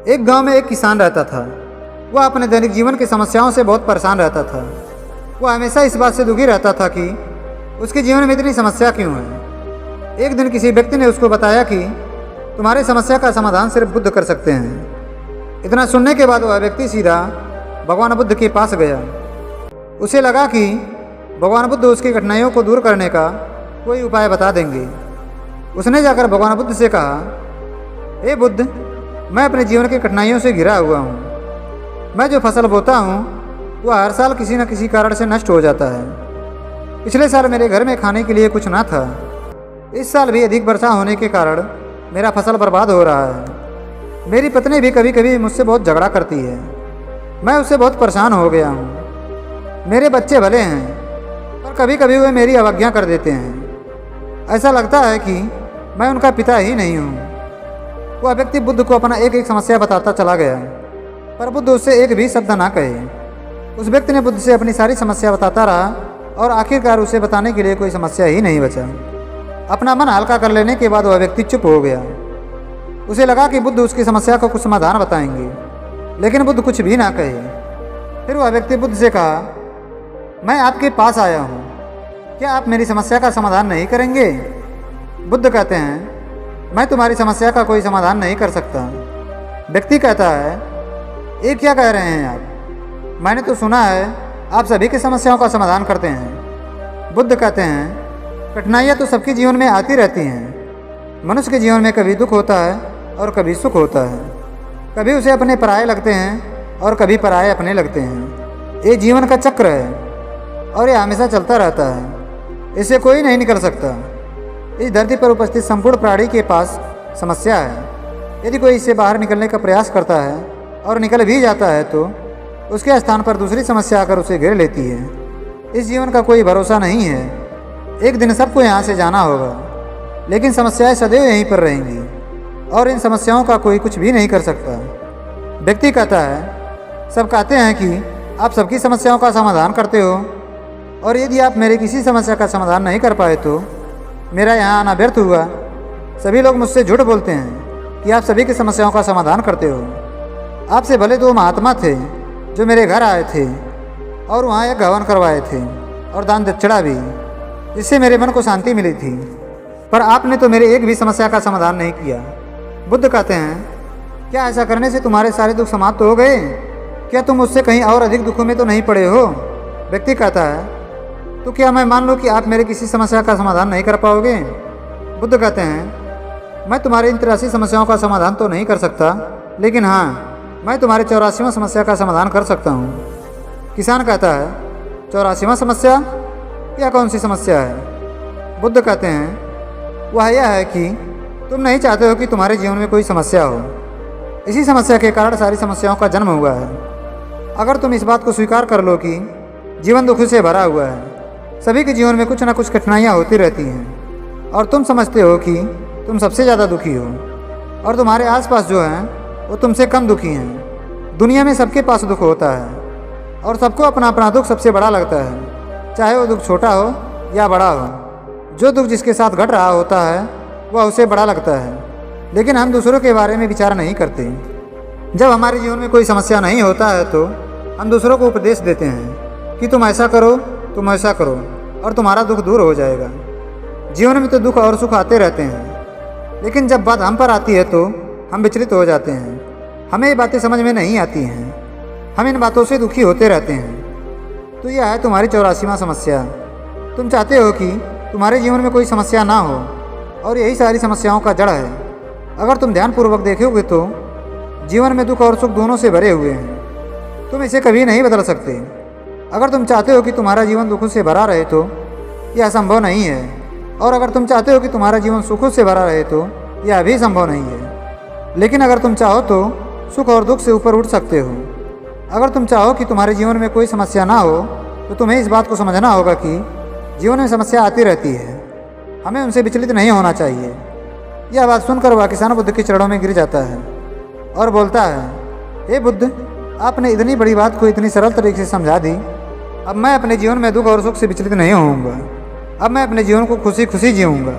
एक गांव में एक किसान रहता था। वह अपने दैनिक जीवन की समस्याओं से बहुत परेशान रहता था। वह हमेशा इस बात से दुखी रहता था कि उसके जीवन में इतनी समस्या क्यों है। एक दिन किसी व्यक्ति ने उसको बताया कि तुम्हारी समस्या का समाधान सिर्फ बुद्ध कर सकते हैं। इतना सुनने के बाद वह व्यक्ति सीधा भगवान बुद्ध के पास गया। उसे लगा कि भगवान बुद्ध उसकी कठिनाइयों को दूर करने का कोई उपाय बता देंगे। उसने जाकर भगवान बुद्ध से कहा, हे बुद्ध, मैं अपने जीवन की कठिनाइयों से घिरा हुआ हूँ। मैं जो फसल बोता हूँ वह हर साल किसी न किसी कारण से नष्ट हो जाता है। पिछले साल मेरे घर में खाने के लिए कुछ ना था। इस साल भी अधिक वर्षा होने के कारण मेरा फसल बर्बाद हो रहा है। मेरी पत्नी भी कभी कभी मुझसे बहुत झगड़ा करती है। मैं उससे बहुत परेशान हो गया हूँ। मेरे बच्चे भले हैं पर कभी कभी वे मेरी अवज्ञा कर देते हैं। ऐसा लगता है कि मैं उनका पिता ही नहीं हूँ। वह व्यक्ति बुद्ध को अपना एक एक समस्या बताता चला गया, पर बुद्ध उससे एक भी शब्द ना कहे। उस व्यक्ति ने बुद्ध से अपनी सारी समस्या बताता रहा और आखिरकार उसे बताने के लिए कोई समस्या ही नहीं बचा। अपना मन हल्का कर लेने के बाद वह व्यक्ति चुप हो गया। उसे लगा कि बुद्ध उसकी समस्या को कुछ समाधान बताएंगे, लेकिन बुद्ध कुछ भी ना कहे। फिर वह व्यक्ति बुद्ध से कहा, मैं आपके पास आया हूँ, क्या आप मेरी समस्या का समाधान नहीं करेंगे? बुद्ध कहते हैं, मैं तुम्हारी समस्या का कोई समाधान नहीं कर सकता। व्यक्ति कहता है, ये क्या कह रहे हैं आप? मैंने तो सुना है आप सभी की समस्याओं का समाधान करते हैं। बुद्ध कहते हैं, कठिनाइयाँ तो सबके जीवन में आती रहती हैं। मनुष्य के जीवन में कभी दुख होता है और कभी सुख होता है। कभी उसे अपने पराये लगते हैं और कभी पराये अपने लगते हैं। ये जीवन का चक्र है और ये हमेशा चलता रहता है। इससे कोई नहीं निकल सकता। इस धरती पर उपस्थित संपूर्ण प्राणी के पास समस्या है। यदि कोई इससे बाहर निकलने का प्रयास करता है और निकल भी जाता है तो उसके स्थान पर दूसरी समस्या आकर उसे घेर लेती है। इस जीवन का कोई भरोसा नहीं है। एक दिन सबको यहाँ से जाना होगा, लेकिन समस्याएं सदैव यहीं पर रहेंगी और इन समस्याओं का कोई कुछ भी नहीं कर सकता। व्यक्ति कहता है, सब कहते हैं कि आप सबकी समस्याओं का समाधान करते हो, और यदि आप मेरी किसी समस्या का समाधान नहीं कर पाए तो मेरा यहाँ आना व्यर्थ हुआ। सभी लोग मुझसे झूठ बोलते हैं कि आप सभी की समस्याओं का समाधान करते हो। आपसे भले दो महात्मा थे जो मेरे घर आए थे और वहाँ एक हवन करवाए थे और दान दक्षिणा भी, जिससे मेरे मन को शांति मिली थी, पर आपने तो मेरे एक भी समस्या का समाधान नहीं किया। बुद्ध कहते हैं, क्या ऐसा करने से तुम्हारे सारे दुख समाप्त हो गए? क्या तुम उससे कहीं और अधिक दुखों में तो नहीं पड़े हो? व्यक्ति कहता है, तो क्या मैं मान लूँ कि आप मेरे किसी समस्या का समाधान नहीं कर पाओगे? बुद्ध कहते हैं, मैं तुम्हारी इन 83 समस्याओं का समाधान तो नहीं कर सकता, लेकिन हाँ, मैं तुम्हारे 84वां समस्या का समाधान कर सकता हूँ। किसान कहता है, 84वां समस्या? यह कौन सी समस्या है? बुद्ध कहते हैं, वह यह है कि तुम नहीं चाहते हो कि तुम्हारे जीवन में कोई समस्या हो। इसी समस्या के कारण सारी समस्याओं का जन्म हुआ है। अगर तुम इस बात को स्वीकार कर लो कि जीवन दुख से भरा हुआ है, सभी के जीवन में कुछ ना कुछ कठिनाइयाँ होती रहती हैं, और तुम समझते हो कि तुम सबसे ज़्यादा दुखी हो और तुम्हारे आसपास जो हैं वो तुमसे कम दुखी हैं। दुनिया में सबके पास दुख होता है और सबको अपना अपना दुख सबसे बड़ा लगता है, चाहे वो दुख छोटा हो या बड़ा हो। जो दुख जिसके साथ घट रहा होता है वह उसे बड़ा लगता है, लेकिन हम दूसरों के बारे में विचार नहीं करते। जब हमारे जीवन में कोई समस्या नहीं होता है तो हम दूसरों को उपदेश देते हैं कि तुम ऐसा करो, तुम ऐसा करो और तुम्हारा दुख दूर हो जाएगा। जीवन में तो दुख और सुख आते रहते हैं, लेकिन जब बात हम पर आती है तो हम विचलित हो जाते हैं। हमें ये बातें समझ में नहीं आती हैं। हम इन बातों से दुखी होते रहते हैं। तो यह है तुम्हारी 84वां समस्या। तुम चाहते हो कि तुम्हारे जीवन में कोई समस्या ना हो, और यही सारी समस्याओं का जड़ है। अगर तुम ध्यानपूर्वक देखोगे तो जीवन में दुख और सुख दोनों से भरे हुए हैं। तुम इसे कभी नहीं बदल सकते। अगर तुम चाहते हो कि तुम्हारा जीवन दुखों से भरा रहे तो यह असंभव नहीं है, और अगर तुम चाहते हो कि तुम्हारा जीवन सुखों से भरा रहे तो यह भी संभव नहीं है। लेकिन अगर तुम चाहो तो सुख और दुख से ऊपर उठ सकते हो। अगर तुम चाहो कि तुम्हारे जीवन में कोई समस्या ना हो तो तुम्हें इस बात को समझना होगा कि जीवन में समस्या आती रहती है। हमें उनसे विचलित नहीं होना चाहिए। यह बात सुनकर वह किसान बुद्ध के चरणों में गिर जाता है और बोलता है, हे बुद्ध, आपने इतनी बड़ी बात को इतनी सरल तरीके से समझा दी। अब मैं अपने जीवन में दुख और सुख से विचलित नहीं होऊंगा। अब मैं अपने जीवन को खुशी खुशी जीऊँगा।